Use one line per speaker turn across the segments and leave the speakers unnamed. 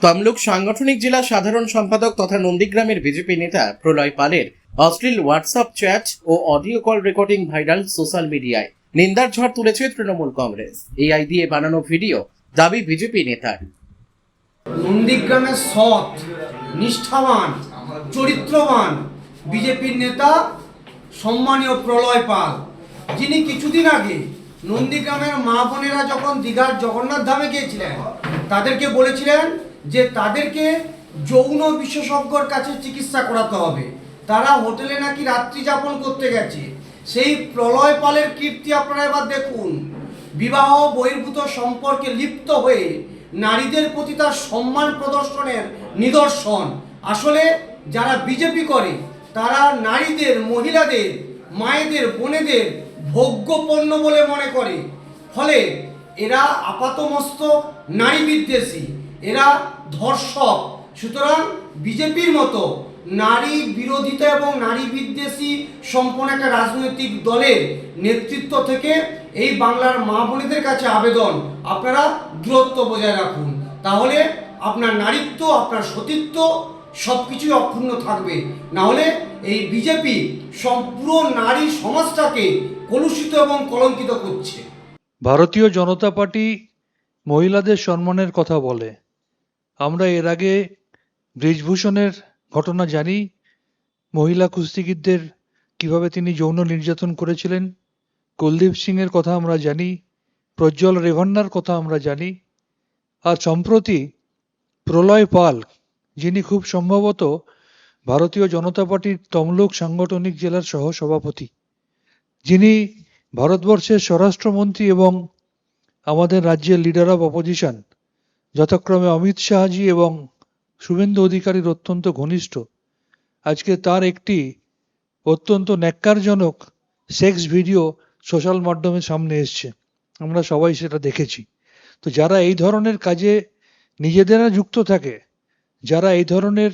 তমলুক সাংগঠনিক জেলা সাধারণ সম্পাদক তথা নন্দীগ্রামের বিজেপি নেতা প্রলয় পালের অশ্লীল হোয়াটসঅ্যাপ চ্যাট ও audio call recording viral social মিডিয়ায়। নিন্দার ঝড় তুলেছে তৃণমূল কংগ্রেস। এআই দিয়ে বানানো ভিডিও, দাবি বিজেপি নেতার।
নন্দীগ্রামের সৎ, নিষ্ঠাবান, চরিত্রবান বিজেপির নেতা সম্মানীয় প্রলয় পাল, যিনি কিছুদিন আগে নন্দীগ্রামের মা বোনেরা যখন দীঘার জগন্নাথ ধামে গিয়েছিলেন, তাদেরকে বলেছিলেন যে তাদেরকে যৌন বিশেষজ্ঞর কাছে চিকিৎসা করাতে হবে। তারা হোটেলে নাকি রাত্রি যাপন করতে গেছে। সেই প্রলয় পালের কীর্তি আপনারা এবার দেখুন। বিবাহ বহির্ভূত সম্পর্কে লিপ্ত হয়ে নারীদের প্রতি তার সম্মান প্রদর্শনের নিদর্শন। আসলে যারা বিজেপি করে তারা নারীদের, মহিলাদের, মায়েদের, বোনেদের ভোগ্য পণ্য বলে মনে করে। ফলে এরা আপাতমস্তক নারী বিদ্বেষী, এরা ধর্ষক। সুতরাং বিজেপির মতো নারী বিরোধিতা এবং নারী বিদ্বেষী সম্পন্ন একটা রাজনৈতিক দলের নেতৃত্ব থেকে এই বাংলার মা বোনেদের কাছে আবেদন, আপনারা দূরত্ব বজায় রাখুন। তাহলে আপনার নারীত্ব, আপনার সতীত্ব সব কিছুই অক্ষুণ্ণ থাকবে। না হলে এই বিজেপি পুরো নারী সমাজটাকে কলুষিত এবং কলঙ্কিত করছে।
ভারতীয় জনতা পার্টি মহিলাদের সম্মানের কথা বলে। আমরা এর আগে ব্রিজভূষণের ঘটনা জানি, মহিলা কুস্তিগীরদের কিভাবে তিনি যৌন নির্যাতন করেছিলেন। কুলদীপ সিংয়ের কথা আমরা জানি, প্রজ্জ্বল রেভান্নার কথা আমরা জানি। আর সম্প্রতি প্রলয় পাল, যিনি খুব সম্ভবত ভারতীয় জনতা পার্টির তমলুক সাংগঠনিক জেলার সহসভাপতি, যিনি ভারতবর্ষের স্বরাষ্ট্রমন্ত্রী এবং আমাদের রাজ্যের লিডার অফ অপোজিশন যথাক্রমে অমিত শাহজি এবং শুভেন্দু অধিকারীর অত্যন্ত ঘনিষ্ঠ, আজকে তার একটি অত্যন্ত ন্যাক্কারজনক সেক্স ভিডিও সোশ্যাল মাধ্যমে সামনে এসছে। আমরা সবাই সেটা দেখেছি। তো যারা এই ধরনের কাজে নিজেদেরা যুক্ত থাকে, যারা এই ধরনের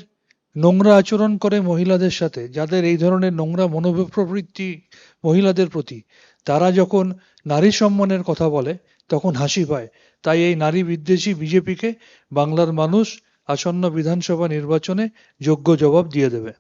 নোংরা আচরণ করে মহিলাদের সাথে, যাদের এই ধরনের নোংরা মনোপ্রবৃত্তি মহিলাদের প্রতি, তারা যখন নারী সম্মানের কথা বলে তখন হাসি পায়। তাই এই নারী বিদ্বেষী বিজেপিকে বাংলার মানুষ আসন্ন বিধানসভা নির্বাচনে যোগ্য জবাব দিয়ে দেবে।